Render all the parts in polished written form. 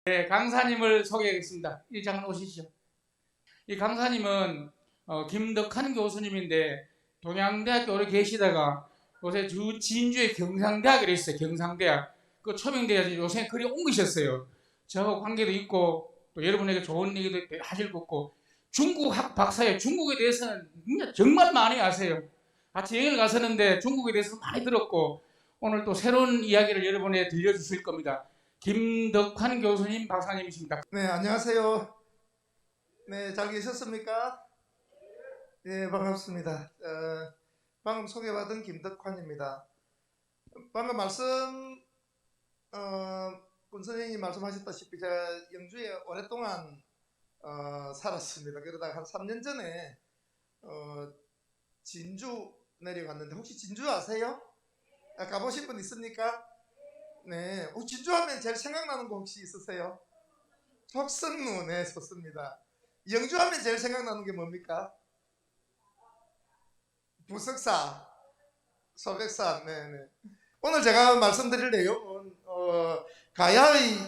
네, 강사님을 소개하겠습니다. 이 장면 오시죠. 이 강사님은 김덕한 교수님인데 동양대학교 오래 계시다가 요새 진주의 경상대학에 있어요. 경상대학. 그 초빙대에서 요새 그리 옮기셨어요. 저하고 관계도 있고 또 여러분에게 좋은 얘기도 하실 것 같고 중국학 박사예요. 중국에 대해서는 정말 많이 아세요. 같이 여행을 갔었는데 중국에 대해서 많이 들었고 오늘 또 새로운 이야기를 여러분에게 들려주실 겁니다. 김덕환 교수님 박사님이십니다. 네, 안녕하세요. 네, 잘 계셨습니까? 네, 반갑습니다. 방금 소개받은 김덕환입니다. 방금 군 선생님이 말씀하셨다시피 제가 영주에 오랫동안 살았습니다. 그러다가 한 3년 전에 진주 내려갔는데 혹시 진주 아세요? 가보신 분 있습니까? 네, 혹시 진주 하면 제일 생각나는 거 혹시 있으세요? 척성루, 네, 좋습니다. 영주하면 제일 생각나는 게 뭡니까? 부석사, 소백산, 네네. 오늘 제가 말씀드릴 내용은 가야의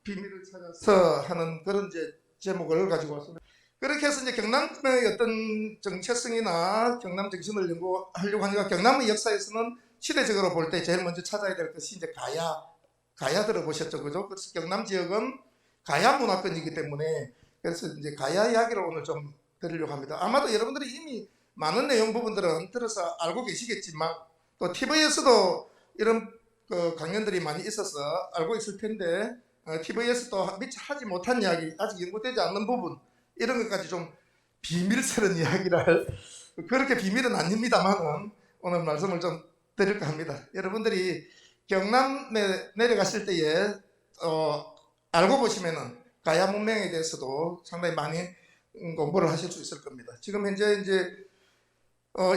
비밀을 찾아서 하는 그런 제목을 가지고 왔습니다. 그렇게 해서 이제 경남의 어떤 정체성이나 경남 정신을 연구하려고 하니까 경남의 역사에서는 시대적으로 볼 때 제일 먼저 찾아야 될 것이 이제 가야 들어보셨죠, 그죠? 그래서 경남 지역은 가야 문화권이기 때문에 그래서 이제 가야 이야기를 오늘 좀 드리려고 합니다. 아마도 여러분들이 이미 많은 내용 부분들은 들어서 알고 계시겠지만 또 TV에서도 이런 강연들이 많이 있어서 알고 있을 텐데 TV에서도 미처 하지 못한 이야기, 아직 연구되지 않는 부분 이런 것까지 좀 비밀스러운 이야기를 그렇게 비밀은 아닙니다만은 오늘 말씀을 좀 드릴까 합니다. 여러분들이 경남에 내려가실 때에 알고 보시면은 가야 문명에 대해서도 상당히 많이 공부를 하실 수 있을 겁니다. 지금 현재 이제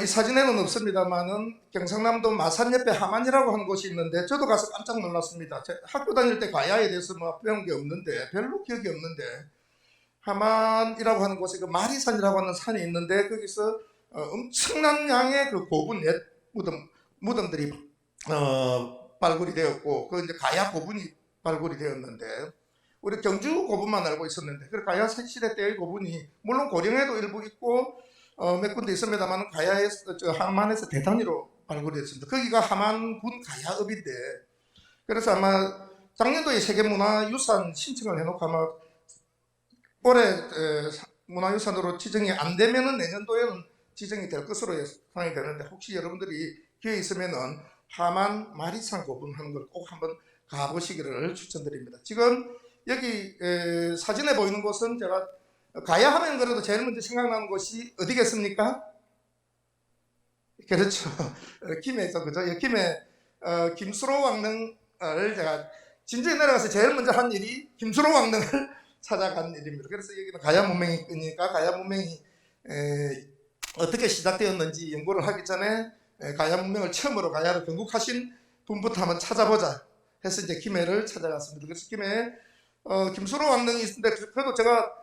이 사진에는 없습니다만은 경상남도 마산 옆에 함안이라고 하는 곳이 있는데 저도 가서 깜짝 놀랐습니다. 학교 다닐 때 가야에 대해서 뭐 배운 게 없는데 별로 기억이 없는데 함안이라고 하는 곳에 그 마리산이라고 하는 산이 있는데 거기서 엄청난 양의 그 고분 옛 무덤들이 발굴이 되었고 그 이제 가야 고분이 발굴이 되었는데 우리 경주 고분만 알고 있었는데 그 가야 시대 때의 고분이 물론 고령에도 일부 있고 몇 군데 있습니다만 가야에서 함안에서 대단위로 발굴이 됐습니다. 거기가 함안군 가야읍인데 그래서 아마 작년도에 세계문화유산 신청을 해놓고 아마 올해 문화유산으로 지정이 안 되면은 내년도에는 지정이 될 것으로 예상이 되는데 혹시 여러분들이 기회 있으면은 함안 마리산 고분 하는 걸 꼭 한번 가보시기를 추천드립니다. 지금 여기 사진에 보이는 곳은 제가 가야 하면 그래도 제일 먼저 생각나는 곳이 어디겠습니까? 그렇죠. 김해죠, 그죠? 김해 김수로 왕릉을 제가 진주에 내려가서 제일 먼저 한 일이 김수로 왕릉을 찾아간 일입니다. 그래서 여기는 가야 문명이니까 가야 문명이 어떻게 시작되었는지 연구를 하기 전에 가야 문명을 처음으로 가야를 건국하신 분부터 한번 찾아보자 해서 이제 김해를 찾아갔습니다. 그래서 김해 김수로 왕릉이 있는데 그래도 제가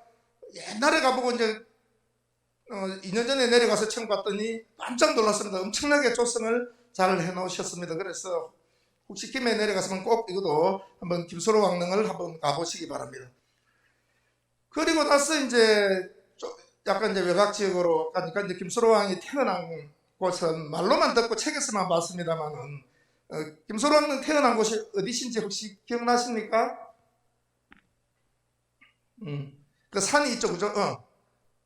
옛날에 가보고 이제 2년 전에 내려가서 처음 봤더니 깜짝 놀랐습니다. 엄청나게 조성을 잘 해놓으셨습니다. 그래서 혹시 김해에 내려가시면 꼭 이것도 한번 김수로 왕릉을 한번 가보시기 바랍니다. 그리고 나서 이제 약간 이제 외곽 지역으로 가니까 이제 김수로 왕이 태어난 곳은 말로만 듣고 책에서만 봤습니다만은 김수로 왕은 태어난 곳이 어디신지 혹시 기억나십니까? 그 산이 있죠, 그죠?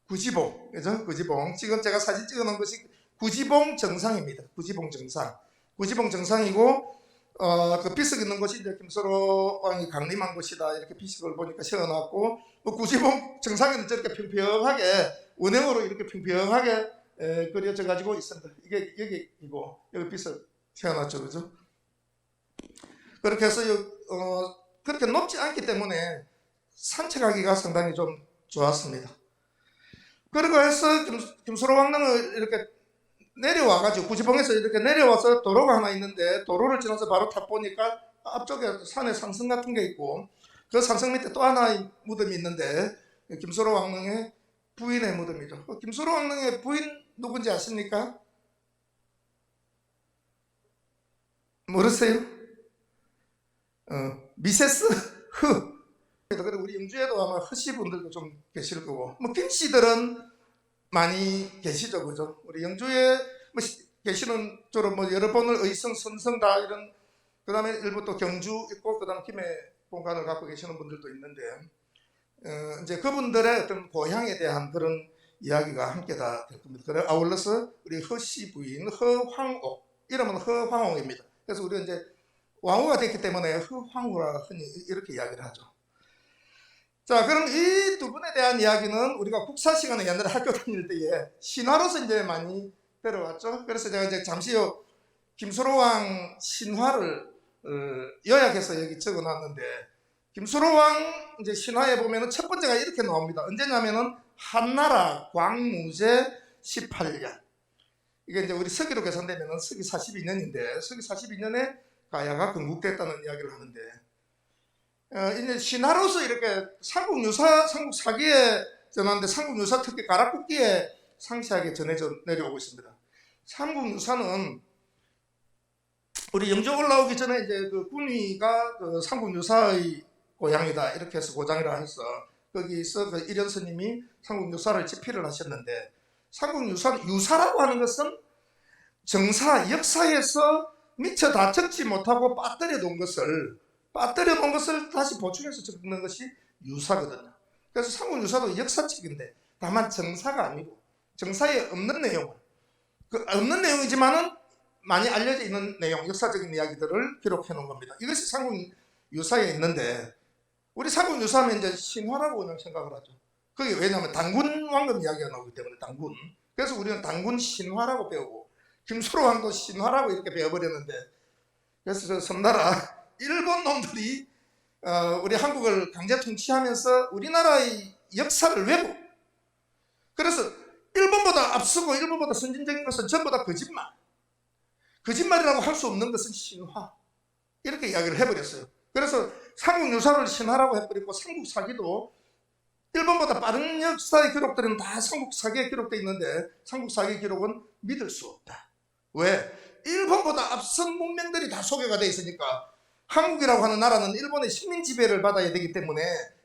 구지봉, 그죠? 구지봉. 지금 제가 사진 찍어놓은 것이 구지봉 정상입니다. 구지봉 정상. 구지봉 정상이고, 그 비석 있는 곳이 이제 김수로 왕이 강림한 곳이다. 이렇게 비석을 보니까 세워놨고, 그 구지봉 정상에는 저렇게 평평하게, 원형으로 이렇게 평평하게 그려져 가지고 있습니다. 이게 여기이고, 여기 비석 세워놨죠, 그죠? 그렇게 해서, 그렇게 높지 않기 때문에 산책하기가 상당히 좀 좋았습니다. 그리고 해서 김수로 왕릉을 이렇게 내려와가지고 구지봉에서 이렇게 내려와서 도로가 하나 있는데 도로를 지나서 바로 탁 보니까 앞쪽에 산에 산성 같은 게 있고 그 산성 밑에 또 하나의 무덤이 있는데 김수로 왕릉의 부인의 무덤이죠. 김수로 왕릉의 부인 누군지 아십니까? 모르세요? 미세스 흐 그리고 우리 영주에도 아마 허씨 분들도 좀 계실 거고, 뭐 김씨들은 많이 계시죠, 그죠? 우리 영주에 뭐 계시는 주로 뭐 여러 번을 의성, 선성다 이런, 그 다음에 일부 또 경주 있고, 그 다음 김해 본관을 갖고 계시는 분들도 있는데, 이제 그분들의 어떤 고향에 대한 그런 이야기가 함께 다 될 겁니다. 그래 아울러서 우리 허씨 부인 허황옥, 이름은 허황옥입니다. 그래서 우리가 이제 왕후가 됐기 때문에 허황후라 흔히 이렇게 이야기를 하죠. 자, 그럼 이 두 분에 대한 이야기는 우리가 국사 시간에 옛날에 학교 다닐 때에 신화로서 이제 많이 들어왔죠. 그래서 제가 이제 잠시 김수로왕 신화를 요약해서 여기 적어놨는데, 김수로왕 이제 신화에 보면은 첫 번째가 이렇게 나옵니다. 언제냐면은 한나라 광무제 18년. 이게 이제 우리 서기로 계산되면은 서기 42년인데, 서기 42년에 가야가 건국됐다는 이야기를 하는데, 이제 신화로서 이렇게 삼국유사, 삼국사기에 전하는데, 삼국유사 특히 가락국기에 상세하게 전해져 내려오고 있습니다. 삼국유사는 우리 영조 올라오기 전에 이제 그 군위가 그 삼국유사의 고향이다 이렇게 해서 고장이라 해서 거기서 그 일현 스님이 삼국유사를 집필을 하셨는데, 유사라고 하는 것은 정사, 역사에서 미처 다 적지 못하고 빠뜨려 놓은 것을 다시 보충해서 적는 것이 유사거든요. 그래서 삼국유사도 역사책인데, 다만 정사가 아니고 정사에 없는 내용을, 그 없는 내용이지만은 많이 알려져 있는 내용, 역사적인 이야기들을 기록해 놓은 겁니다. 이것이 삼국유사에 있는데, 우리 삼국유사하면 이제 신화라고 그냥 생각을 하죠. 그게 왜냐하면 단군 왕금 이야기가 나오기 때문에, 단군. 그래서 우리는 단군 신화라고 배우고, 김수로 왕도 신화라고 이렇게 배워버렸는데, 그래서 저 섬나라 일본 놈들이 우리 한국을 강제 통치하면서 우리나라의 역사를 왜곡. 그래서 일본보다 앞서고 일본보다 선진적인 것은 전부 다 거짓말. 거짓말이라고 할 수 없는 것은 신화. 이렇게 이야기를 해버렸어요. 그래서 삼국유사를 신화라고 해버리고, 삼국사기도 일본보다 빠른 역사의 기록들은 다 삼국사기에 기록되어 있는데, 삼국사기 기록은 믿을 수 없다. 왜? 일본보다 앞선 문명들이 다 소개가 되어 있으니까. 한국이라고 하는 나라는 일본의 식민 지배를 받아야 되기 때문에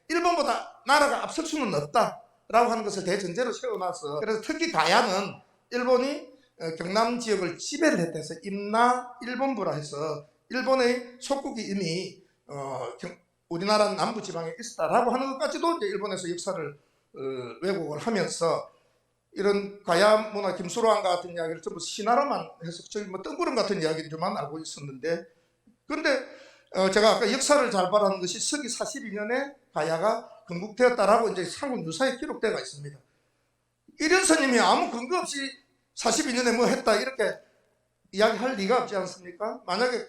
일본보다 나라가 앞설 수는 없다라고 하는 것을 대전제로 세워놔서, 그래서 특히 가야는 일본이 경남 지역을 지배를 했다 해서 임나 일본부라 해서 일본의 속국이 이미 우리나라 남부 지방에 있었다라고 하는 것까지도 이제 일본에서 역사를 왜곡을 하면서, 이런 가야 문화 김수로왕과 같은 이야기를 전부 신화로만 해서 저기 뭐 뜬구름 같은 이야기들만 알고 있었는데, 근데 제가 아까 역사를 잘 봐라는 것이 서기 42년에 가야가 건국되었다라고 이제 삼국유사에 기록되어 있습니다. 일현 스님이 아무 근거 없이 42년에 뭐 했다 이렇게 이야기할 리가 없지 않습니까? 만약에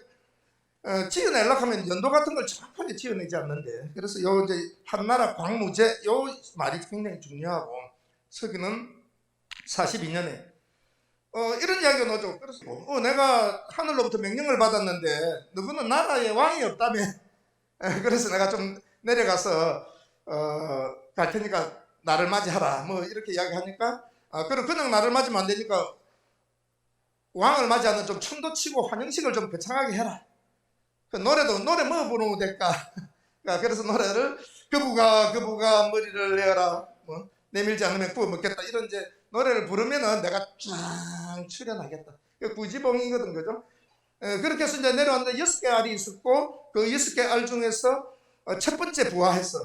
지어내려고 하면 연도 같은 걸 정확하게 지어내지 않는데, 그래서 요 이제 한나라 광무제 요 말이 굉장히 중요하고, 서기는 42년에 이런 이야기가 나오죠. 그래서 내가 하늘로부터 명령을 받았는데 너는 나라에 왕이 없다며. 그래서 내가 좀 내려가서 갈 테니까 나를 맞이하라 뭐 이렇게 이야기하니까, 그럼 그냥 나를 맞으면 안 되니까 왕을 맞이하는 좀 춤도 치고 환영식을 좀 거창하게 해라. 그 노래 뭐 부르면 될까? 그래서 노래를 그부가 머리를 내어라, 뭐 내밀지 않으면 구워 먹겠다, 이런 이제 노래를 부르면은 내가 쫙 출연하겠다. 구지봉이거든, 그죠? 그렇게 해서 이제 내려왔는데 6개 알이 있었고, 그 6개 알 중에서 첫 번째 부하해서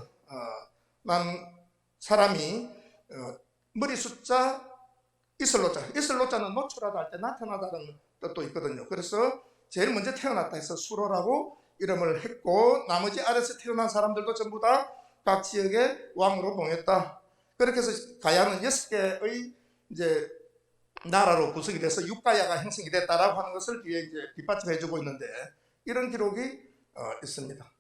난 사람이 머리 숫자 이슬로자는 노출하다 할 때 나타나다는 뜻도 있거든요. 그래서 제일 먼저 태어났다 해서 수로라고 이름을 했고, 나머지 아래서 태어난 사람들도 전부 다 각 지역의 왕으로 봉했다. 그렇게 해서 가야는 6개의 이제 나라로 구성이 돼서 육가야가 형성이 됐다라고 하는 것을 뒤에 이제 뒷받침해주고 있는데, 이런 기록이 있습니다.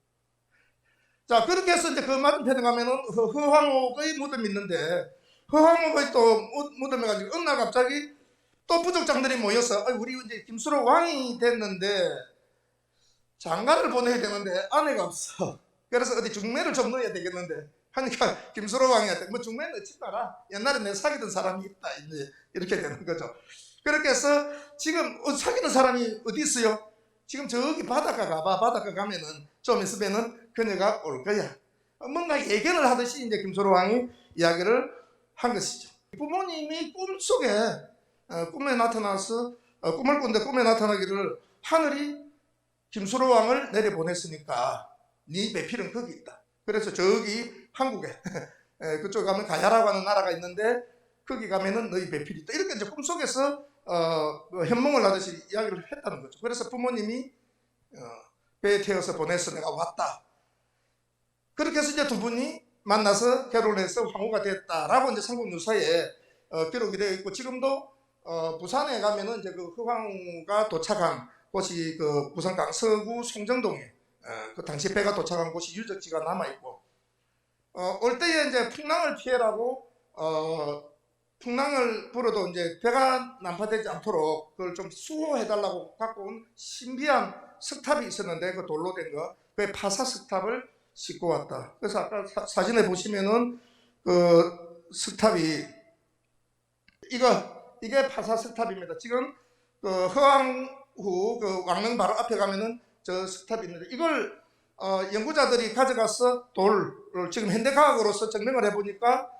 자, 그렇게 해서 이제 그 맞은편에 가면은 허황옥의 무덤이 있는데, 허황옥의 또 무덤에 가지고 어느 날 갑자기 또 부족장들이 모여서, 우리 이제 김수로 왕이 됐는데 장가를 보내야 되는데 아내가 없어. 그래서 어디 중매를 좀 넣어야 되겠는데 하니까 김수로 왕이한테 뭐 중매 넣지 마라. 옛날에 내가 사귀던 사람이 있다. 이제 이렇게 되는 거죠. 그렇게 해서 지금 사귀는 사람이 어디 있어요? 지금 저기 바닷가 가봐. 바닷가 가면은 좀 있으면은 그녀가 올 거야. 뭔가 예견을 하듯이 이제 김수로 왕이 이야기를 한 것이죠. 부모님이 꿈속에 꿈에 나타나서 꿈을 꾼데 꿈에 나타나기를 하늘이 김수로 왕을 내려보냈으니까 네 배필은 거기 있다. 그래서 저기 한국에 그쪽 가면 가야라고 하는 나라가 있는데 거기 가면은 너희 배필이 있다. 이렇게 이제 꿈속에서 현몽을 하듯이 이야기를 했다는 거죠. 그래서 부모님이 배에 태워서 보내서 내가 왔다. 그렇게 해서 이제 두 분이 만나서 결혼해서 황후가 됐다라고 이제 삼국유사에 기록이 되어 있고, 지금도 부산에 가면은 이제 그 허황후가 도착한 곳이 그 부산 강서구 송정동에 그 당시 배가 도착한 곳이 유적지가 남아 있고, 올 때에 이제 풍랑을 피해라고 풍랑을 불어도 이제 배가 난파되지 않도록 그걸 좀 수호해달라고 갖고 온 신비한 석탑이 있었는데, 그 돌로 된 거, 그 파사 석탑을 싣고 왔다. 그래서 아까 사진에 보시면은 그 석탑이 이게 파사 석탑입니다. 지금 그 허황후 그 왕릉 바로 앞에 가면은 저 석탑이 있는데, 이걸 연구자들이 가져가서 돌을 지금 현대과학으로서 증명을 해보니까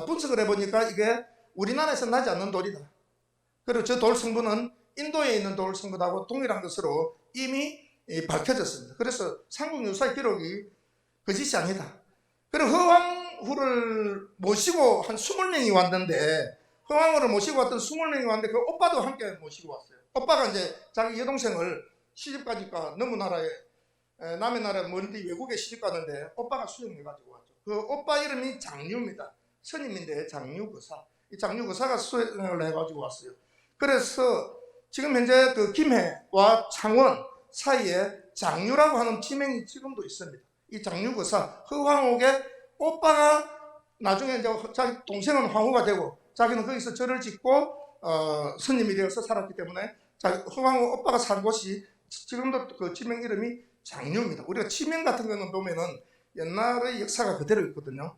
분석을 해보니까 이게 우리나라에서 나지 않는 돌이다. 그리고 저 돌 성분은 인도에 있는 돌 성분하고 동일한 것으로 이미 밝혀졌습니다. 그래서 삼국유사의 기록이 거짓이 아니다. 그리고 허황후를 모시고 한 20명이 왔는데, 허황후를 모시고 왔던 20명이 왔는데 그 오빠도 함께 모시고 왔어요. 오빠가 이제 자기 여동생을 시집 가니까 너무 나라에 남의 나라에 멀리 외국에 시집 가는데 오빠가 수용해가지고 왔죠. 그 오빠 이름이 장류입니다. 스님인데 장류거사. 이 장류거사가 수행을 해가지고 왔어요. 그래서 지금 현재 그 김해와 창원 사이에 장류라고 하는 지명이 지금도 있습니다. 이 장류거사, 허황옥의 오빠가 나중에 이제 자기 동생은 황후가 되고 자기는 거기서 절을 짓고 스님이 되어서 살았기 때문에 허황옥 오빠가 산 곳이 지금도 그 지명 이름이 장류입니다. 우리가 지명 같은 거는 보면은 옛날의 역사가 그대로 있거든요.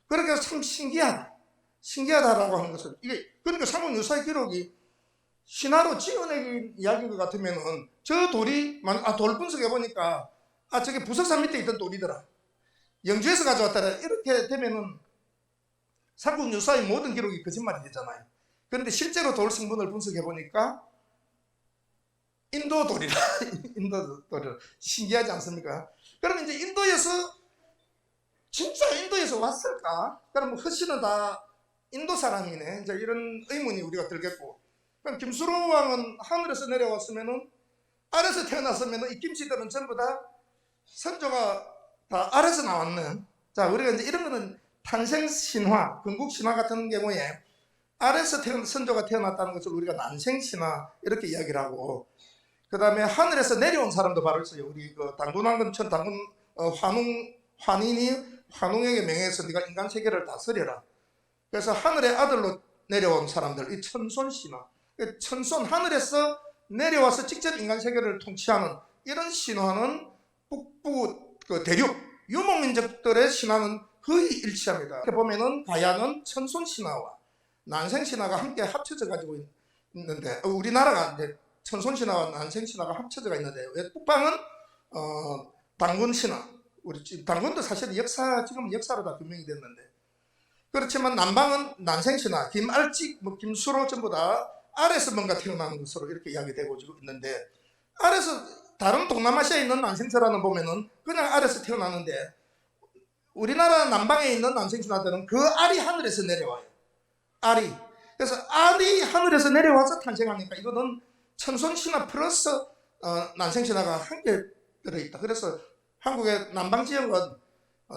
그러니까 참 신기하다라고 하는 것은, 이게 그러니까 삼국유사의 기록이 신화로 지어내긴 이야기인 것 같으면은 저 돌이 돌 분석해 보니까 저게 부석산 밑에 있던 돌이더라, 영주에서 가져왔더라, 이렇게 되면은 삼국유사의 모든 기록이 거짓말이 되잖아요. 그런데 실제로 돌 성분을 분석해 보니까 인도 돌이라 인도 돌이라. 신기하지 않습니까? 그럼 이제 진짜 인도에서 왔을까? 그럼 허씨는 다 인도 사람이네, 이제 이런 의문이 우리가 들겠고, 그럼 김수로 왕은 하늘에서 내려왔으면은, 아래서 태어났으면은 이 김씨들은 전부 다 선조가 다 아래서 나왔는. 자, 우리가 이제 이런 거는 탄생 신화, 건국 신화 같은 경우에 아래서 선조가 태어났다는 것을 우리가 난생 신화 이렇게 이야기를 하고, 그 다음에 하늘에서 내려온 사람도 바로 있어요. 우리 그 당군왕건천 환웅에게 명해서 네가 인간 세계를 다스려라. 그래서 하늘의 아들로 내려온 사람들, 이 천손 신화, 천손, 하늘에서 내려와서 직접 인간 세계를 통치하는 이런 신화는 북부 그 대륙 유목민족들의 신화는 거의 일치합니다. 이렇게 보면은 가야는 천손 신화와 난생 신화가 함께 합쳐져 가지고 있는데, 우리나라가 이제 천손 신화와 난생 신화가 합쳐져 있는데, 왜 북방은 당군 신화, 우리 당군도 사실 지금 역사로 다 규명이 됐는데, 그렇지만 남방은 난생 신화, 김알직, 김수로 전부 다 아래서 뭔가 태어나는 것으로 이렇게 이야기되고 있는데, 아래서 다른 동남아시아에 있는 난생설화는 보면은 그냥 아래서 태어나는데, 우리나라 남방에 있는 난생신화들은 그 알이 하늘에서 내려와요. 알이. 그래서 알이 하늘에서 내려와서 탄생하니까 이거는 천손신화 플러스 난생신화가 함께 들어있다. 그래서 한국의 남방 지역은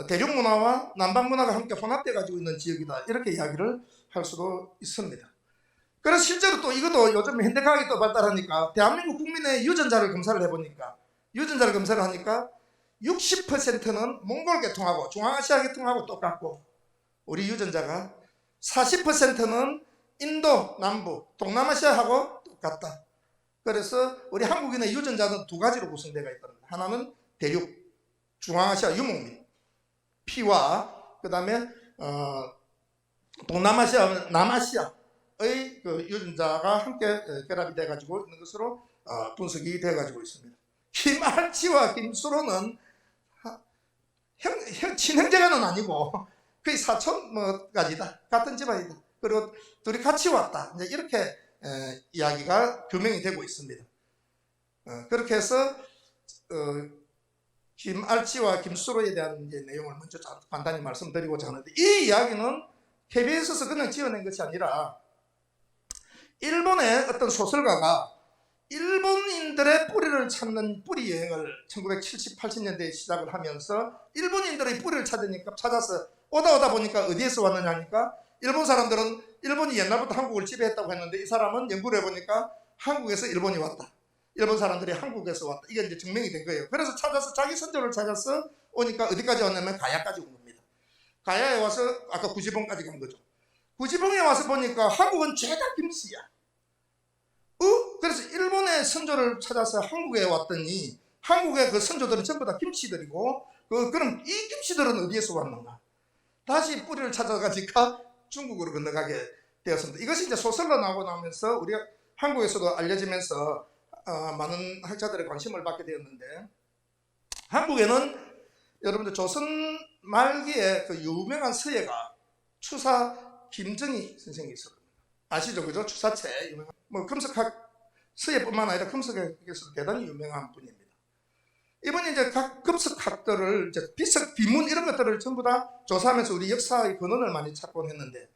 대륙문화와 남방문화가 함께 혼합되어 가지고 있는 지역이다, 이렇게 이야기를 할 수도 있습니다. 그래서 실제로 또 이것도 요즘 현대과학이 또 발달하니까 대한민국 국민의 유전자를 검사를 해보니까, 유전자를 검사를 하니까 60%는 몽골 계통하고 중앙아시아 계통하고 똑같고, 우리 유전자가 40%는 인도 남부 동남아시아하고 똑같다. 그래서 우리 한국인의 유전자는 두 가지로 구성되어 있답니다. 하나는 대륙 중앙아시아 유목민 피와, 그 다음에 동남아시아 남아시아의 그 유전자가 함께 결합이 돼 가지고 있는 것으로 분석이 되어 가지고 있습니다. 김알치와 김수로는 친형제가는 아니고 거의 사촌 뭐까지다. 같은 집안이다. 그리고 둘이 같이 왔다. 이제 이렇게 이야기가 규명이 되고 있습니다. 그렇게 해서 김알치와 김수로에 대한 이제 내용을 먼저 간단히 말씀드리고자 하는데, 이 이야기는 KBS에서 그냥 지어낸 것이 아니라 일본의 어떤 소설가가 일본인들의 뿌리를 찾는 뿌리 여행을 1970, 80년대에 시작을 하면서 일본인들의 뿌리를 찾아서 오다 보니까 어디에서 왔느냐 하니까 일본 사람들은 일본이 옛날부터 한국을 지배했다고 했는데, 이 사람은 연구를 해보니까 한국에서 일본이 왔다. 일본 사람들이 한국에서 왔다. 이게 이제 증명이 된 거예요. 그래서 찾아서 자기 선조를 찾아서 오니까 어디까지 왔냐면 가야까지 온 겁니다. 가야에 와서 아까 구지봉까지 간 거죠. 구지봉에 와서 보니까 한국은 죄다 김씨야. 그래서 일본의 선조를 찾아서 한국에 왔더니 한국의 그 선조들은 전부 다 김씨들이고, 그럼 이 김씨들은 어디에서 왔는가? 다시 뿌리를 찾아가니까 중국으로 건너가게 되었습니다. 이것이 이제 소설로 나오고 나면서 우리가 한국에서도 알려지면서 많은 학자들의 관심을 받게 되었는데, 한국에는 여러분들 조선 말기에 그 유명한 서예가 추사 김정희 선생이 있었습니다. 아시죠? 그죠? 추사체 유명한 금속학 서예뿐만 아니라 금속학에서 대단히 유명한 분입니다. 이분이 이제 각 금속학들을 이제 비석 비문 이런 것들을 전부 다 조사하면서 우리 역사의 근원을 많이 찾곤 했는데,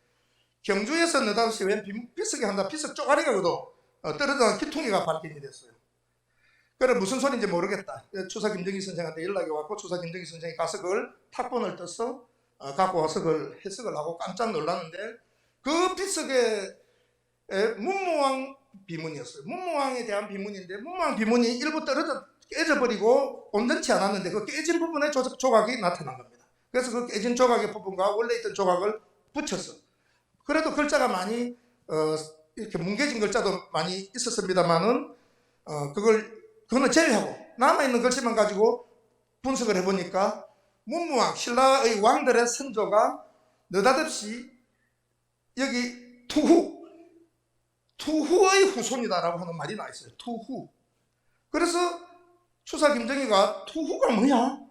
경주에서 느닷없이 웬 비석이 한다 비석 쪼가리가 떨어져서 기퉁이가 발견이 됐어요. 그래 무슨 소리인지 모르겠다. 추사 김정희 선생한테 연락이 왔고, 추사 김정희 선생이 가서 그걸 탁본을 떠서 갖고 와서 그걸 해석을 하고 깜짝 놀랐는데, 그 비석의 문무왕 비문이었어요. 문무왕에 대한 비문인데, 문무왕 비문이 일부 깨져버리고 온전치 않았는데 그 깨진 부분에 조각이 나타난 겁니다. 그래서 그 깨진 조각의 부분과 원래 있던 조각을 붙였어. 그래도 글자가 많이 이렇게 뭉개진 글자도 많이 있었습니다만은 그거는 제외하고 남아있는 글씨만 가지고 분석을 해보니까 문무왕 신라의 왕들의 선조가 느닷없이 여기 투후의 후손이다라고 하는 말이 나 있어요. 투후. 그래서 추사 김정희가 투후가 뭐냐?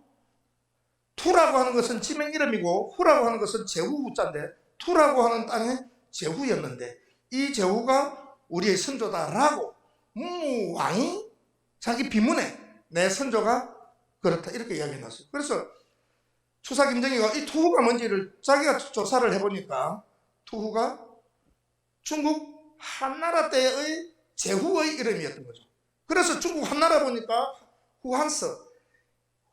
투라고 하는 것은 지명 이름이고 후라고 하는 것은 제후 후자인데, 투라고 하는 땅의 제후였는데 이 제후가 우리의 선조다라고 문무왕이 자기 비문에 내 선조가 그렇다 이렇게 이야기해놨어요. 그래서 추사 김정희가 이 투후가 뭔지를 자기가 조사를 해보니까 투후가 중국 한나라 때의 제후의 이름이었던 거죠. 그래서 중국 한나라 보니까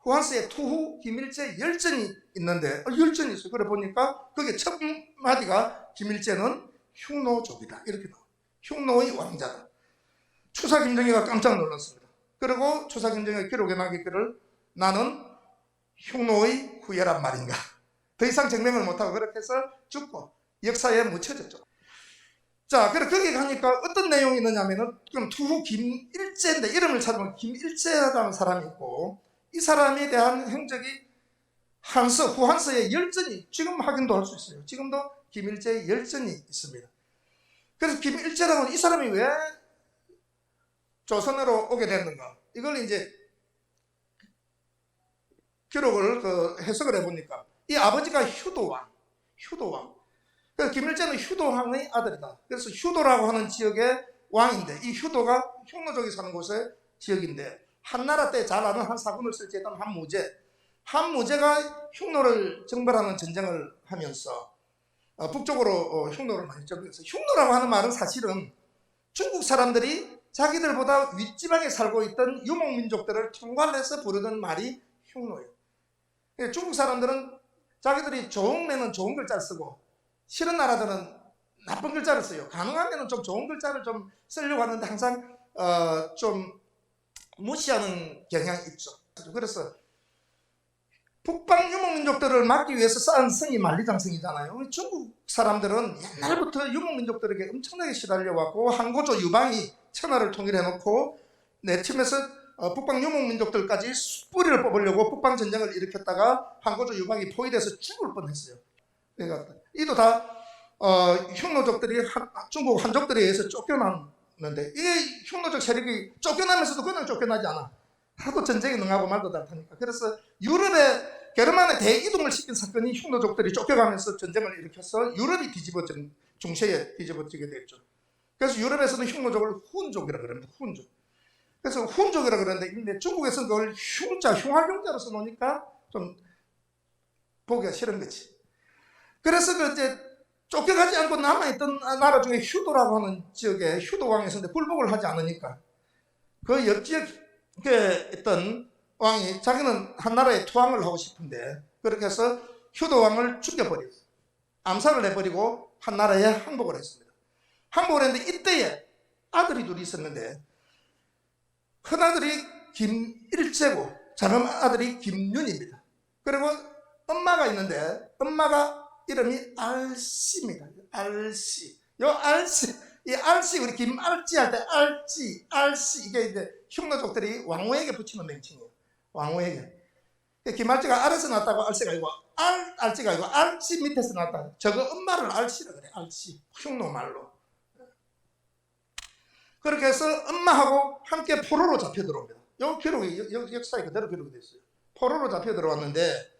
후한스에 투후 김일제 열전이 있는데 열전이 있어요. 그래 보니까 그게 첫 마디가 김일제는 흉노족이다 이렇게 나와요. 흉노의 왕자다. 추사 김정희가 깜짝 놀랐습니다. 그리고 추사 김정희가 기록에 나기를 나는 흉노의 후예란 말인가. 더 이상 증명을 못하고 그렇게 해서 죽고 역사에 묻혀졌죠. 자, 그래 거기 가니까 어떤 내용이 있느냐면은 그럼 투후 김일제인데 이름을 찾으면 김일제라는 사람이 있고, 이 사람에 대한 행적이 후한서의 열전이 지금 확인도 할 수 있어요. 지금도 김일제의 열전이 있습니다. 그래서 김일제라는 이 사람이 왜 조선으로 오게 됐는가? 이걸 이제 기록을 해석을 해보니까 이 아버지가 휴도왕. 그래서 김일제는 휴도왕의 아들이다. 그래서 휴도라고 하는 지역의 왕인데, 이 휴도가 흉노족이 사는 곳의 지역인데, 한나라 때 잘 아는 한 사군을 설치했던 한무제가 흉노를 정벌하는 전쟁을 하면서 북쪽으로 흉노를 많이 정벌했어요. 흉노라고 하는 말은 사실은 중국 사람들이 자기들보다 윗지방에 살고 있던 유목민족들을 통괄해서 부르던 말이 흉노예요. 중국 사람들은 자기들이 좋은 데는 좋은 글자를 쓰고 싫은 나라들은 나쁜 글자를 써요. 가능하면 좀 좋은 글자를 좀 쓰려고 하는데 항상 좀 무시하는 경향이 있죠. 그래서 북방 유목민족들을 막기 위해서 쌓은 성이 만리장성이잖아요. 중국 사람들은 옛날부터 유목민족들에게 엄청나게 시달려왔고, 한고조 유방이 천하를 통일해놓고 내침에서 북방 유목민족들까지 뿌리를 뽑으려고 북방 전쟁을 일으켰다가 한고조 유방이 포위돼서 죽을 뻔했어요. 그러니까 이도 다 흉노족들이 중국 한족들에 의해서 쫓겨났는데, 이 흉노족 세력이 쫓겨나면서도 그냥 쫓겨나지 않아. 하도 전쟁에 능하고 말도 못하니까. 그래서 유럽의 게르만에 대이동을 시킨 사건이 흉노족들이 쫓겨가면서 전쟁을 일으켜서 유럽이 중세에 뒤집어지게 됐죠. 그래서 유럽에서는 흉노족을 훈족이라고 그럽니다. 훈족. 그래서 훈족이라고 그러는데 중국에서는 그걸 흉활용자로 써놓으니까 좀 보기가 싫은 거지. 그래서 그 이제 쫓겨가지 않고 남아있던 나라 중에 휴도라고 하는 지역에 휴도왕이 있었는데 굴복을 하지 않으니까 그 옆 지역에 있던 왕이 자기는 한 나라에 투항을 하고 싶은데 그렇게 해서 휴도왕을 죽여버렸어요. 암살을 해버리고 한 나라에 항복을 했습니다. 항복을 했는데 이때에 아들이 둘이 있었는데 큰 아들이 김일제고 작은 아들이 김윤입니다. 그리고 엄마가 있는데 엄마가 이름이 알씨입니다. 알씨. 요 알씨, 이 알씨 우리 김알씨 할 때 알씨 이게 이제 흉노족들이 왕후에게 붙이는 명칭이에요. 왕후에게. 김알씨가 알에서 났다고 알씨가 아니고 알씨가 아니고 알씨 밑에서 났다. 저거 엄마를 알씨라 그래. 알씨. 흉노 말로. 그렇게 해서 엄마하고 함께 포로로 잡혀 들어옵니다. 요 기록이 역사에 그대로 기록이 됐어요. 포로로 잡혀 들어왔는데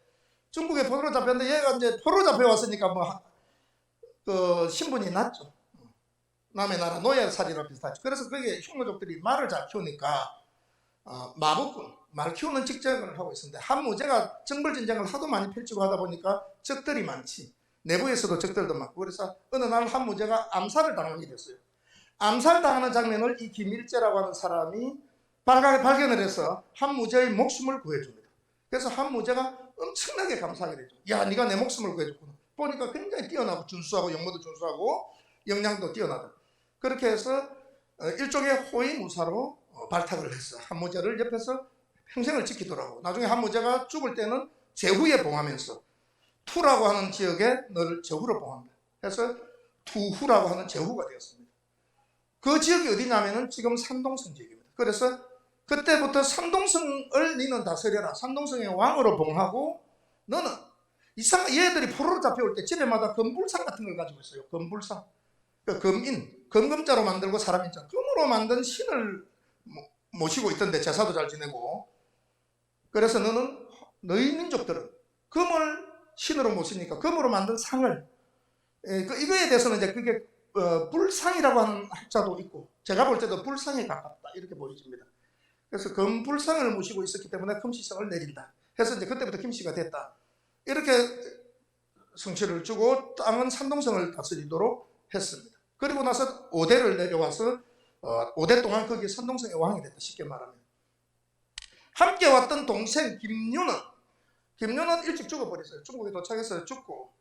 중국에 포로로 잡혔는데 얘가 이제 포로로 잡혀왔으니까 그 신분이 낮죠. 남의 나라 노예살이랑 비슷하죠. 그래서 그게 흉노족들이 말을 잘 키우니까 마법군, 말 키우는 직장을 하고 있었는데 한무제가 정벌전쟁을 하도 많이 펼치고 하다 보니까 적들이 많지. 내부에서도 적들도 많고 그래서 어느 날 한무제가 암살을 당하게 됐어요. 암살당하는 장면을 이 김일제라고 하는 사람이 발견을 해서 한무제의 목숨을 구해줍니다. 그래서 한무제가 엄청나게 감사하게 되죠. 야, 네가 내 목숨을 구해줬구나. 보니까 굉장히 뛰어나고 준수하고 영모도 준수하고 역량도 뛰어나다. 그렇게 해서 일종의 호위무사로 발탁을 했어. 한무제를 옆에서 평생을 지키더라고. 나중에 한무제가 죽을 때는 제후에 봉하면서 투라고 하는 지역에 너를 제후로 봉합니다. 그래서 투후라고 하는 제후가 되었습니다. 그 지역이 어디냐면은 지금 산동성 지역입니다. 그래서 그때부터 산동성을 너는 다스려라. 산동성의 왕으로 봉하고 너는 얘들이 포로로 잡혀올 때 집에마다 금불상 같은 걸 가지고 있어요. 금불상. 금인, 금금자로 만들고 사람인자. 금으로 만든 신을 모시고 있던데 제사도 잘 지내고. 그래서 너희 민족들은 금을 신으로 모시니까 금으로 만든 상을 이거에 대해서는 이제 그게 불상이라고 하는 학자도 있고 제가 볼 때도 불상에 가깝다 이렇게 보여집니다. 그래서 금불상을 모시고 있었기 때문에 금시성을 내린다. 해서 이제 그때부터 김씨가 됐다. 이렇게 성취를 주고 땅은 산동성을 다스리도록 했습니다. 그리고 나서 5대를 내려와서 5대 동안 거기 산동성의 왕이 됐다. 쉽게 말하면. 함께 왔던 동생 김윤은 일찍 죽어버렸어요. 중국에 도착해서 죽고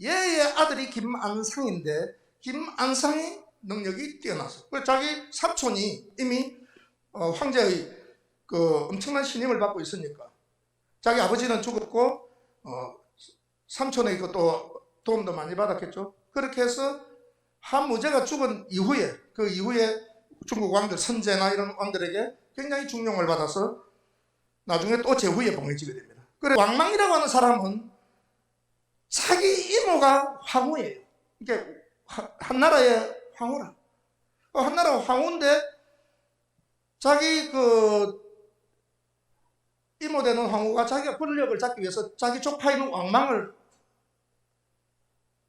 얘의 아들이 김안상인데 김안상이 능력이 뛰어나서 자기 삼촌이 이미 황제의 그 엄청난 신임을 받고 있으니까 자기 아버지는 죽었고 삼촌의 또 도움도 많이 받았겠죠. 그렇게 해서 한무제가 죽은 이후에 그 이후에 중국 왕들 선제나 이런 왕들에게 굉장히 중용을 받아서 나중에 또 제후에 봉해지게 됩니다. 그래 왕망이라고 하는 사람은 자기 이모가 황후예요. 이게 한 나라의 황후라. 한 나라 황후인데 자기 그 이모 되는 황후가 자기가 권력을 잡기 위해서 자기 조카 있는 왕망을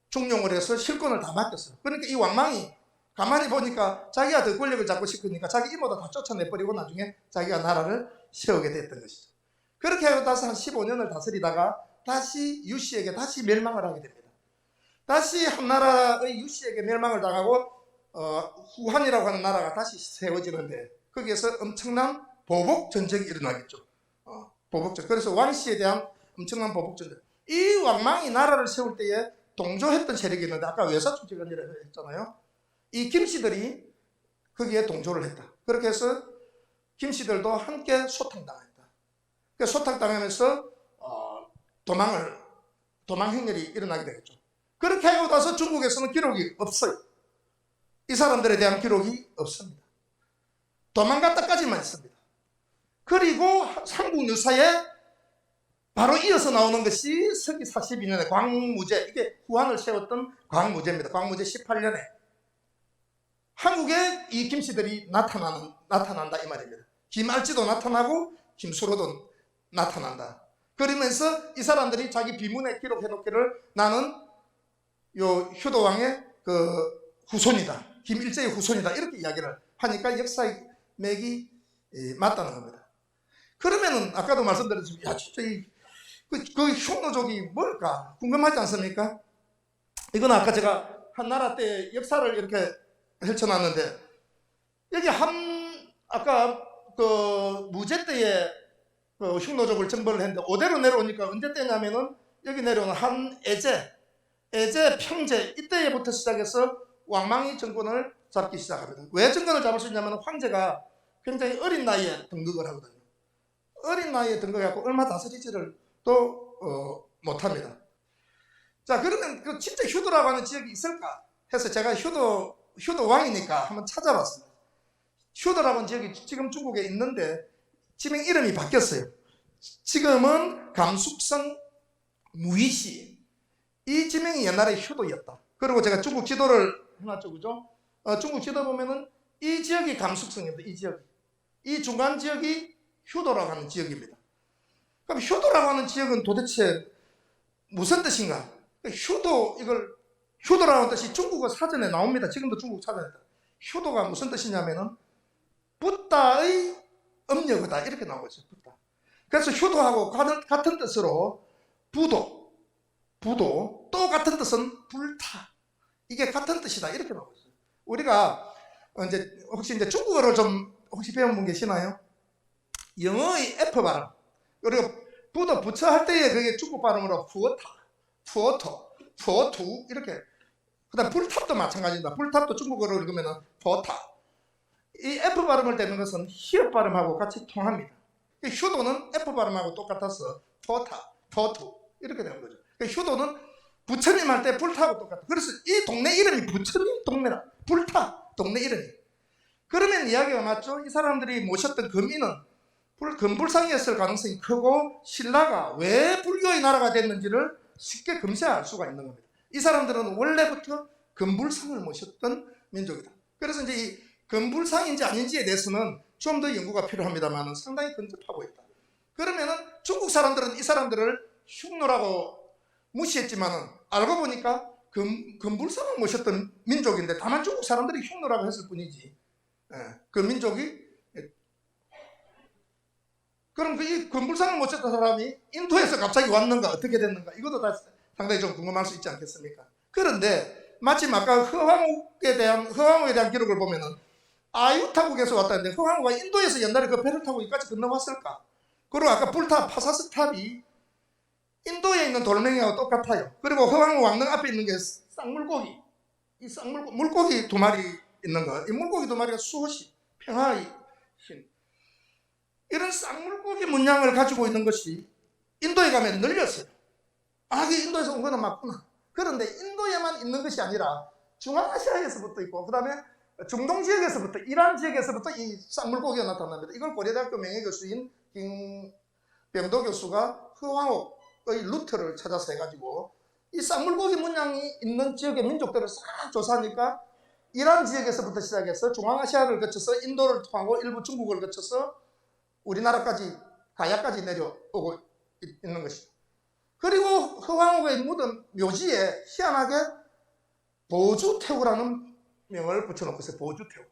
중용을 해서 실권을 다 맡겼어요. 그러니까 이 왕망이 가만히 보니까 자기가 더 권력을 잡고 싶으니까 자기 이모도 다 쫓아내버리고 나중에 자기가 나라를 세우게 됐던 것이죠. 그렇게 하고 다시 한 15년을 다스리다가 다시 유씨에게 다시 멸망을 하게 됩니다. 다시 한 나라의 유씨에게 멸망을 당하고 후한이라고 하는 나라가 다시 세워지는데 거기에서 엄청난 보복 전쟁이 일어나겠죠. 보복전. 그래서 왕씨에 대한 엄청난 보복 전쟁. 이 왕망이 나라를 세울 때에 동조했던 세력이 있는데 아까 외사축제관이라고 했잖아요. 이 김씨들이 거기에 동조를 했다. 그렇게 해서 김씨들도 함께 소탕당했다. 그러니까 소탕당하면서 도망 행렬이 일어나게 되겠죠. 그렇게 하고 나서 중국에서는 기록이 없어요. 이 사람들에 대한 기록이 없습니다. 도망갔다까지만 있습니다. 그리고 삼국 유사에 바로 이어서 나오는 것이 서기 42년에 광무제, 이게 후한을 세웠던 광무제입니다. 광무제 18년에 한국에 이 김씨들이 나타난다 이 말입니다. 김알지도 나타나고 김수로도 나타난다. 그러면서 이 사람들이 자기 비문에 기록해놓기를 나는 요 효도왕의 그 후손이다. 김일제의 후손이다. 이렇게 이야기를 하니까 역사의 맥이 맞다는 겁니다. 그러면은 아까도 말씀드렸지만 야 진짜 그 흉노족이 뭘까 궁금하지 않습니까? 이건 아까 제가 한나라 때 역사를 이렇게 펼쳐놨는데 여기 아까 그 무제 때에 그 흉노족을 정벌을 했는데 오대로 내려오니까 언제 때냐면은 여기 내려오는 애제, 평제 이때부터 시작해서 왕망이 정권을 잡기 시작합니다. 왜 정권을 잡을 수 있냐면 황제가 굉장히 어린 나이에 등극을 하거든요. 어린 나이에 등극해갖고 얼마 다스리지를 또 못합니다. 자 그러면 그 진짜 효도라고 하는 지역이 있을까 해서 제가 효도 왕이니까 한번 찾아봤습니다. 효도라고 하는 지역이 지금 중국에 있는데 지명 이름이 바뀌었어요. 지금은 감숙성 무이시 이 지명이 옛날에 효도였다. 그리고 제가 중국 지도를 해놨죠, 그죠? 중국 지도 보면은 이 지역이 감숙성입니다. 이 지역, 이 중간 지역이 효도라고 하는 지역입니다. 그럼 효도라고 하는 지역은 도대체 무슨 뜻인가? 효도라고 하는 뜻이 중국어 사전에 나옵니다. 지금도 중국 사전에. 효도가 무슨 뜻이냐면은 붓다의 음력이다 이렇게 나오고 있어요. 붓다. 그래서 효도하고 같은 뜻으로 부도 또 같은 뜻은 불타 이게 같은 뜻이다 이렇게 나오고 있어요. 우리가 혹시 중국어를 좀 혹시 배워본 게 계시나요? 영어의 F 발음 그리고 부도 부처 할 때에 그게 중국 발음으로 푸어투 이렇게 그다음 불탑도 마찬가지입니다. 불탑도 중국어로 읽으면 포타 이 F 발음을 떼는 것은 히읗 발음하고 같이 통합니다. 효도는 F 발음하고 똑같아서 포투 이렇게 되는 거죠. 효도는 부처님 할 때 불타하고 똑같아. 그래서 이 동네 이름이 부처님 동네라. 불타 동네 이름이. 그러면 이야기가 맞죠? 이 사람들이 모셨던 금인은 금불상이었을 가능성이 크고 신라가 왜 불교의 나라가 됐는지를 쉽게 금세알 수가 있는 겁니다. 이 사람들은 원래부터 금불상을 모셨던 민족이다. 그래서 이제 이 금불상인지 아닌지에 대해서는 좀 더 연구가 필요합니다만 상당히 근접하고 있다. 그러면은 중국 사람들은 이 사람들을 흉노라고 무시했지만은 알고 보니까 금불상을 모셨던 민족인데 다만 중국 사람들이 흉노라고 했을 뿐이지. 그 민족이 그럼 이 금불상을 모셨던 사람이 인도에서 갑자기 왔는가 어떻게 됐는가 이것도 다 상당히 좀 궁금할 수 있지 않겠습니까? 그런데 마침 아까 허황옥에 대한 기록을 보면은 아유타국에서 왔다는데 허황옥가 인도에서 옛날에 그 배를 타고 여기까지 건너왔을까? 그리고 아까 불탑 파사스탑이 인도에 있는 돌멩이하고 똑같아요. 그리고 허황옥 왕릉 앞에 있는 게 쌍물고기 물고기 두 마리 있는 거. 이 물고기 두 마리가 수호신 평화의 신 이런 쌍물고기 문양을 가지고 있는 것이 인도에 가면 늘렸어요. 그 인도에서 온 거는 맞구나. 그런데 인도에만 있는 것이 아니라 중앙아시아에서부터 있고 그 다음에 중동 지역에서부터 이란 지역에서부터 이 쌍물고기가 나타납니다. 이걸 고려대학교 명예교수인 김병도 교수가 허황옥의 루트를 찾아서 해가지고 이 쌍물고기 문양이 있는 지역의 민족들을 싹 조사하니까 이란 지역에서부터 시작해서 중앙아시아를 거쳐서 인도를 통하고 일부 중국을 거쳐서 우리나라까지 가야까지 내려오고 있는 것이죠. 그리고 허황옥의 묻은 묘지에 희한하게 보주태우라는 명을 붙여놓고 있어요. 보주태우.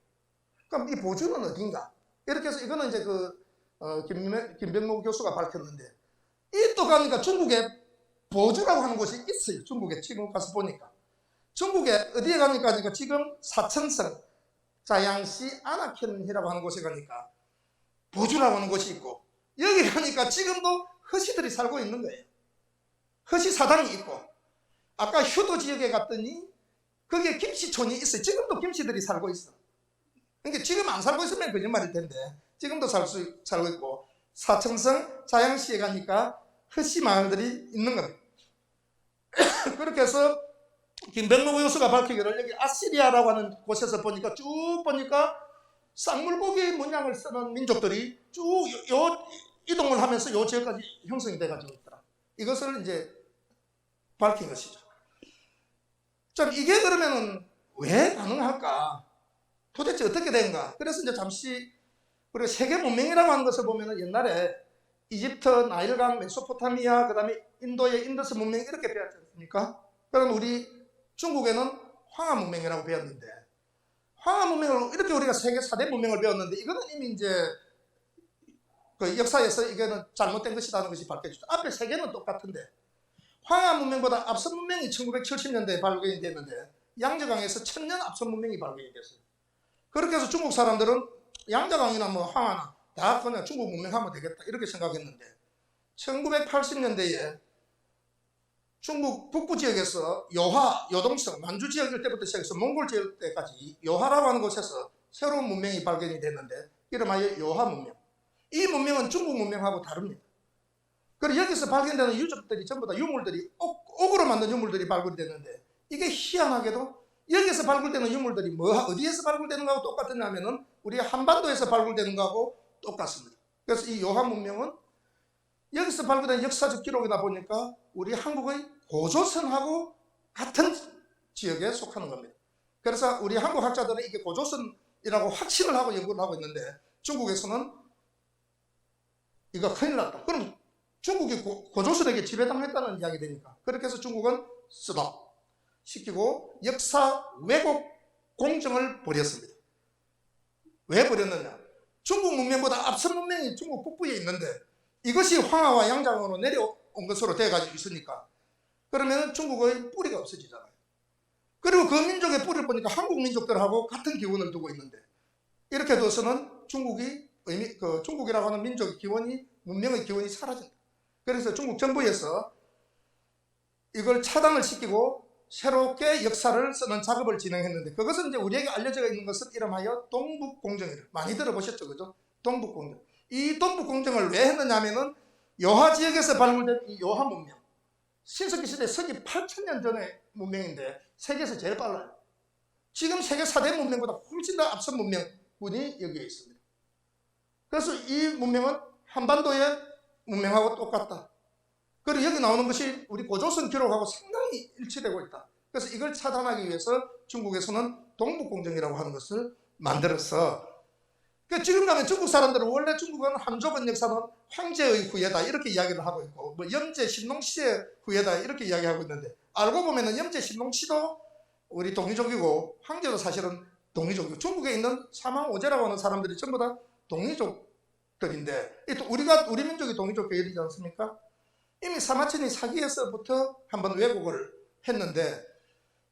그럼 이 보주는 어딘가? 이렇게 해서 이거는 이제 김병모 교수가 밝혔는데 이 또 가니까 중국에 보주라고 하는 곳이 있어요. 중국에 지금 가서 보니까 중국에 어디에 가니까 지금 사천성 자양시 아나켄이라고 하는 곳에 가니까 보주라고 하는 곳이 있고 여기 가니까 지금도 허시들이 살고 있는 거예요. 허시 사당이 있고 아까 효도 지역에 갔더니 거기에 김씨촌이 있어요. 지금도 김씨들이 살고 있어. 그러니까 지금 안 살고 있으면 거짓말일 텐데 지금도 살고 있고 사천성 자양시에 가니까 허씨 마을들이 있는 겁니다. 그렇게 해서 김병로 교수가 밝히기를 여기 아시리아라고 하는 곳에서 보니까 쭉 보니까 쌍물고기 문양을 쓰는 민족들이 쭉 이동을 하면서 요 지역까지 형성이 돼가지고 있더라. 이것을 이제 밝힌 것이죠. 자, 이게 그러면은 왜 가능할까? 도대체 어떻게 된가? 그래서 이제 잠시 우리가 세계 문명이라고 하는 것을 보면은 옛날에 이집트, 나일강, 메소포타미아, 그 다음에 인도의 인더스 문명 이렇게 배웠지 않습니까? 그럼 우리 중국에는 황하 문명이라고 배웠는데, 황하 문명을 이렇게 우리가 세계 4대 문명을 배웠는데, 이거는 이미 이제 그 역사에서 이거는 잘못된 것이라는 것이 밝혀졌죠. 앞에 세 개는 똑같은데, 황하 문명보다 앞선 문명이 1970년대에 발견이 됐는데, 양저강에서 1000년 앞선 문명이 발견이 됐어요. 그렇게 해서 중국 사람들은 양저강이나 뭐 황하나 다 그냥 중국 문명하면 되겠다 이렇게 생각했는데, 1980년대에 중국 북부 지역에서 요하, 요동성, 만주 지역 때부터 시작해서 몽골 지역 때까지 요하라고 하는 곳에서 새로운 문명이 발견이 됐는데, 이름하여 요하 문명. 이 문명은 중국 문명하고 다릅니다. 그리고 여기서 발견되는 유적들이 전부 다 유물들이 옥으로 만든 유물들이 발굴됐는데, 이게 희한하게도 여기서 발굴되는 유물들이 어디에서 발굴되는 거하고 똑같느냐면은 우리 한반도에서 발굴되는 거하고 똑같습니다. 그래서 이 요하 문명은 여기서 발굴된 역사적 기록이다 보니까 우리 한국의 고조선하고 같은 지역에 속하는 겁니다. 그래서 우리 한국 학자들은 이게 고조선이라고 확신을 하고 연구를 하고 있는데, 중국에서는 이거 큰일 났다. 그럼 중국이 고조선에게 지배당했다는 이야기 되니까, 그렇게 해서 중국은 스톱 시키고 역사 왜곡 공정을 벌였습니다. 왜 벌였느냐? 중국 문명보다 앞선 문명이 중국 북부에 있는데, 이것이 황하와 양장으로 내려온 것으로 돼가지고 있으니까, 그러면 중국의 뿌리가 없어지잖아요. 그리고 그 민족의 뿌리를 보니까 한국 민족들하고 같은 기원을 두고 있는데, 이렇게 둬서는 중국이라고 하는 민족의 기원이, 문명의 기원이 사라진다. 그래서 중국 정부에서 이걸 차단을 시키고 새롭게 역사를 쓰는 작업을 진행했는데, 그것은 이제 우리에게 알려져 있는 것은 이름하여 동북공정이에요. 많이 들어보셨죠, 그죠? 동북공정. 이 동북공정을 왜 했느냐 하면은 요하 지역에서 발굴된 이 요하 문명, 신석기 시대 서기 8,000년 전의 문명인데 세계에서 제일 빨라요. 지금 세계 4대 문명보다 훨씬 더 앞선 문명군이 여기에 있습니다. 그래서 이 문명은 한반도의 문명하고 똑같다. 그리고 여기 나오는 것이 우리 고조선 기록하고 상당히 일치되고 있다. 그래서 이걸 차단하기 위해서 중국에서는 동북공정이라고 하는 것을 만들어서, 그러니까 지금 가면 중국 사람들은 원래 중국은 한족은 역사는 황제의 후예다 이렇게 이야기를 하고 있고, 뭐 염제 신농시의 후예다 이렇게 이야기하고 있는데, 알고 보면은 염제 신농시도 우리 동이족이고 황제도 사실은 동이족이고, 중국에 있는 사망 오제라고 하는 사람들이 전부 다 동이족들인데, 또 우리 민족이 동이족 계열이지 않습니까? 이미 사마천이 사기에서부터 한번 왜곡을 했는데,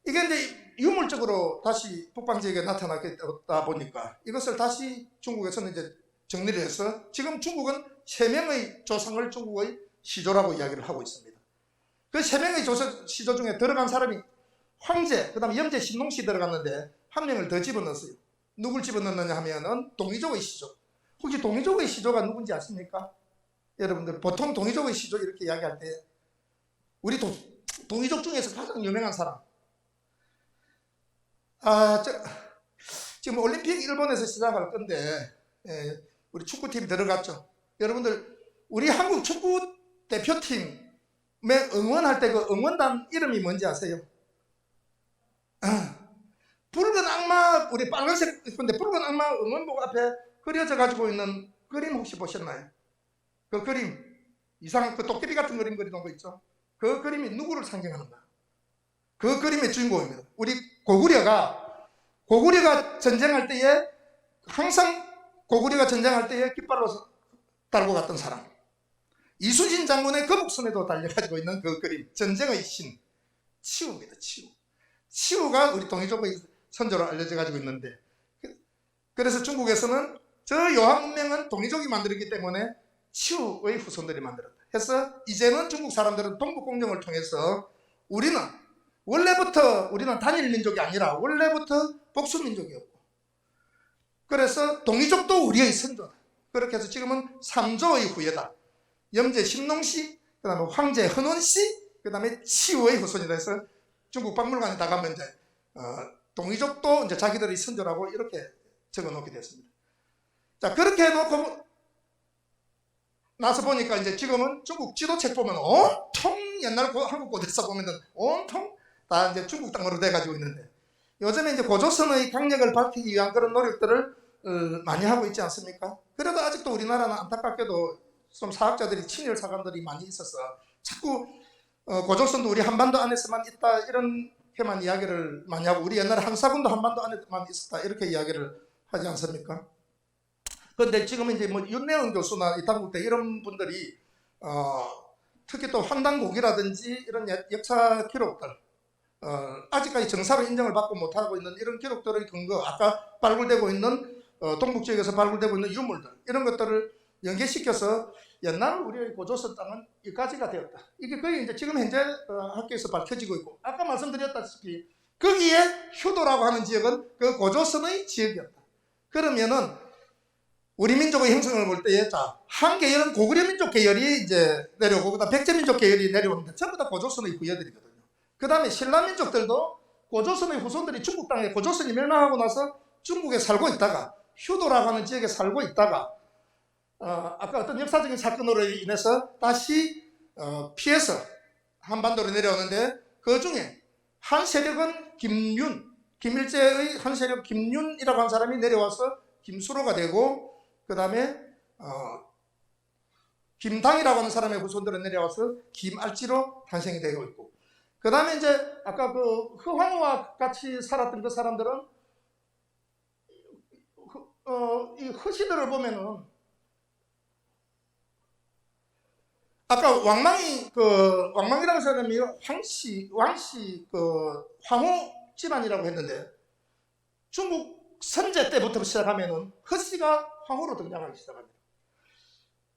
이게 이제 유물적으로 다시 북방 지역에 나타나다 보니까 이것을 다시 중국에서는 이제 정리를 해서, 지금 중국은 3명의 조상을 중국의 시조라고 이야기를 하고 있습니다. 그 3명의 시조 중에 들어간 사람이 황제, 그 다음에 염제 신농시 들어갔는데, 한 명을 더 집어넣었어요. 누굴 집어넣느냐 하면은 동이족의 시조. 혹시 동이족의 시조가 누군지 아십니까? 여러분들 보통 동이족의 시조 이렇게 이야기할 때 우리 동이족 중에서 가장 유명한 사람, 지금 올림픽 일본에서 시작할 건데, 우리 축구팀 들어갔죠. 여러분들 우리 한국 축구 대표팀에 응원할 때 그 응원단 이름이 뭔지 아세요? 붉은 악마, 우리 빨간색 근데 붉은 악마 응원복 앞에 그려져 가지고 있는 그림 혹시 보셨나요? 그 그림, 이상한 그 도깨비 같은 그림 그리는 거 있죠? 그 그림이 누구를 상징하는가? 그 그림의 주인공입니다. 우리 고구려가 전쟁할 때에, 항상 고구려가 전쟁할 때에 깃발로 달고 갔던 사람, 이순신 장군의 거북선에도 달려가지고 있는 그 그림, 전쟁의 신 치우입니다. 치우가 우리 동이족의 선조로 알려져 가지고 있는데, 그래서 중국에서는 저 요한 문명은 동이족이 만들었기 때문에 치우의 후손들이 만들었다 해서, 이제는 중국 사람들은 동북공정을 통해서 우리는 단일 민족이 아니라 원래부터 복수민족이었고, 그래서 동이족도 우리의 선조다. 그렇게 해서 지금은 3조의 후예다. 염제 신농시, 그 다음에 황제 헌원시, 그 다음에 치우의 후손이다 해서 중국 박물관에 다 가면 이제 동이족도 이제 자기들의 선조라고 이렇게 적어 놓게 됐습니다. 자, 그렇게 해놓고 나서 보니까 이제 지금은 중국 지도책 보면 온통 옛날 한국 고대사 보면은 온통 다 이제 중국 땅으로 돼가지고 있는데, 요즘에 이제 고조선의 강력을 밝히기 위한 그런 노력들을 많이 하고 있지 않습니까? 그래도 아직도 우리나라는 안타깝게도 좀 사학자들이 친일 사관들이 많이 있어서 자꾸 고조선도 우리 한반도 안에서만 있다 이렇게만 이야기를 많이 하고 우리 옛날에 한사군도 한반도 안에만 있었다 이렇게 이야기를 하지 않습니까? 그런데 지금 이제 뭐 윤내은 교수나 이 당국대 이런 분들이 특히 또 환단곡이라든지 이런 역사 기록들 아직까지 정사로 인정을 받고 못하고 있는 이런 기록들의 근거, 아까 발굴되고 있는 동북지역에서 발굴되고 있는 유물들 이런 것들을 연계시켜서 옛날 우리의 고조선 땅은 이까지가 되었다. 이게 거의 이제 지금 현재 학교에서 밝혀지고 있고 아까 말씀드렸다시피 거기에 효도라고 하는 지역은 그 고조선의 지역이었다. 그러면은 우리 민족의 형성을 볼 때에 한 계열은 고구려 민족 계열이 이제 내려오고 그다음 백제 민족 계열이 내려오는데 전부 다 고조선의 후예들이거든요. 그 다음에 신라 민족들도 고조선의 후손들이 중국 땅에 고조선이 멸망하고 나서 중국에 살고 있다가 효도라고 하는 지역에 살고 있다가 아까 어떤 역사적인 사건으로 인해서 다시 피해서 한반도로 내려오는데 그 중에 한 세력은 김일제의 한 세력 김윤이라고 하는 사람이 내려와서 김수로가 되고 그 다음에 김당이라고 하는 사람의 후손들은 내려와서 김알지로 탄생이 되고 있고 그 다음에 이제 아까 그 허황우와 같이 살았던 그 사람들은 이 허시들을 보면은 아까 왕망이라는 사람이 왕씨 황후 집안이라고 했는데 중국 선제 때부터 시작하면은 허씨가 황후로 등장하기 시작합니다.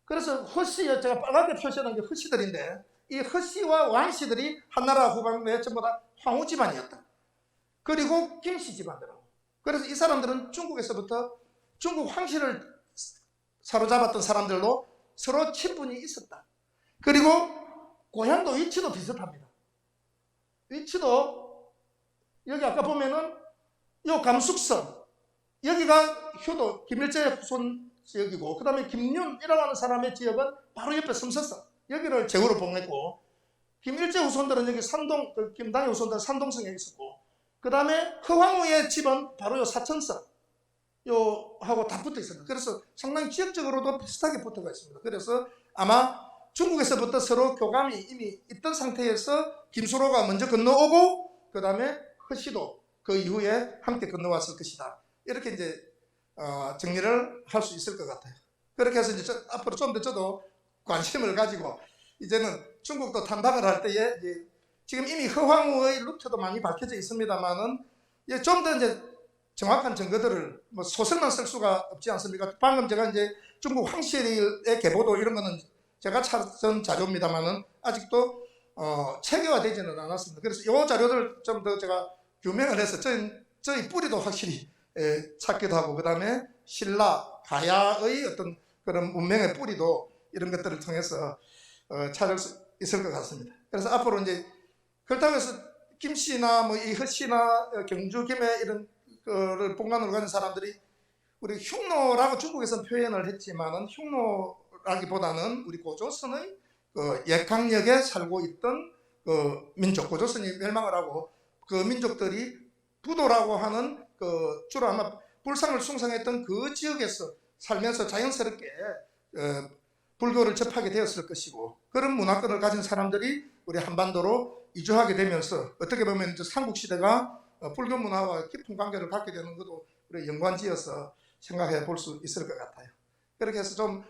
그래서 허씨 제가 빨갛게 표시하는 게 허씨들인데 이 허씨와 왕씨들이 한나라 후반부에 전부 다 황후 집안이었다. 그리고 김씨 집안이라고. 그래서 이 사람들은 중국에서부터 중국 황씨를 사로잡았던 사람들로 서로 친분이 있었다. 그리고 고향도 위치도 비슷합니다. 위치도 여기 아까 보면은 요 감숙성 여기가 효도 김일제 후손 지역이고 그 다음에 김윤이라고 하는 사람의 지역은 바로 옆에 섬서성 여기를 제후로 봉했고 김일제 후손들은 여기 산동 김당의 후손들은 산동성에 있었고 그 다음에 허황우의 집은 바로 요 사천성 요 하고 다 붙어 있습니다. 그래서 상당히 지역적으로도 비슷하게 붙어가 있습니다. 그래서 아마 중국에서부터 서로 교감이 이미 있던 상태에서 김수로가 먼저 건너오고 그 다음에 허씨도 그 이후에 함께 건너왔을 것이다. 이렇게 이제 정리를 할 수 있을 것 같아요. 그렇게 해서 이제 앞으로 좀 더 저도 관심을 가지고 이제는 중국도 탐방을 할 때에 이제 지금 이미 허황우의 루트도 많이 밝혀져 있습니다만은 좀 더 이제 정확한 증거들을 뭐 소설만 쓸 수가 없지 않습니까? 방금 제가 이제 중국 황실의 계보도 이런 거는 제가 찾은 자료입니다만은 아직도 체계화되지는 않았습니다. 그래서 이 자료들 좀 더 제가 규명을 해서 저희 뿌리도 확실히 찾기도 하고 그 다음에 신라, 가야의 어떤 그런 문명의 뿌리도 이런 것들을 통해서 찾을 수 있을 것 같습니다. 그래서 앞으로 이제 그렇다고 해서 김씨나 뭐 이 허씨나 경주 김해 이런 거를 본관으로 가는 사람들이 우리 흉노라고 중국에서는 표현을 했지만은 흉노라기보다는 우리 고조선의 그 예강역에 살고 있던 그 민족 고조선이 멸망을 하고 그 민족들이 부도라고 하는 그 주로 아마 불상을 숭상했던 그 지역에서 살면서 자연스럽게 불교를 접하게 되었을 것이고 그런 문화권을 가진 사람들이 우리 한반도로 이주하게 되면서 어떻게 보면 삼국시대가 불교 문화와 깊은 관계를 갖게 되는 것도 우리 연관지어서 생각해 볼 수 있을 것 같아요. 그렇게 해서 좀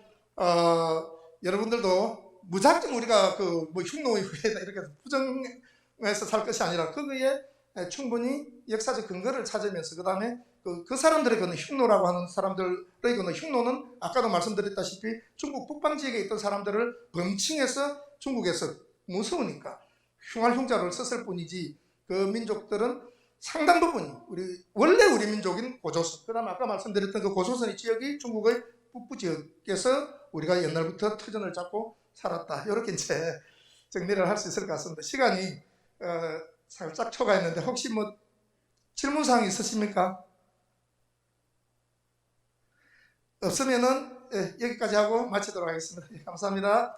여러분들도 무작정 우리가 그 뭐 흉노의 후예다 이렇게 부정해서 살 것이 아니라 거기에 충분히 역사적 근거를 찾으면서 그 다음에 그 사람들의 그 흉노라고 하는 사람들의 그 흉노는 아까도 말씀드렸다시피 중국 북방 지역에 있던 사람들을 범칭해서 중국에서 무서우니까 흉할 흉자를 썼을 뿐이지 그 민족들은 상당 부분이 원래 우리 민족인 고조선 그 다음에 아까 말씀드렸던 그 고조선의 지역이 중국의 북부 지역에서 우리가 옛날부터 터전을 잡고 살았다. 이렇게 이제 정리를 할 수 있을 것 같습니다. 시간이 살짝 초과했는데 혹시 뭐 질문사항 있으십니까? 없으면은 여기까지 하고 마치도록 하겠습니다. 감사합니다.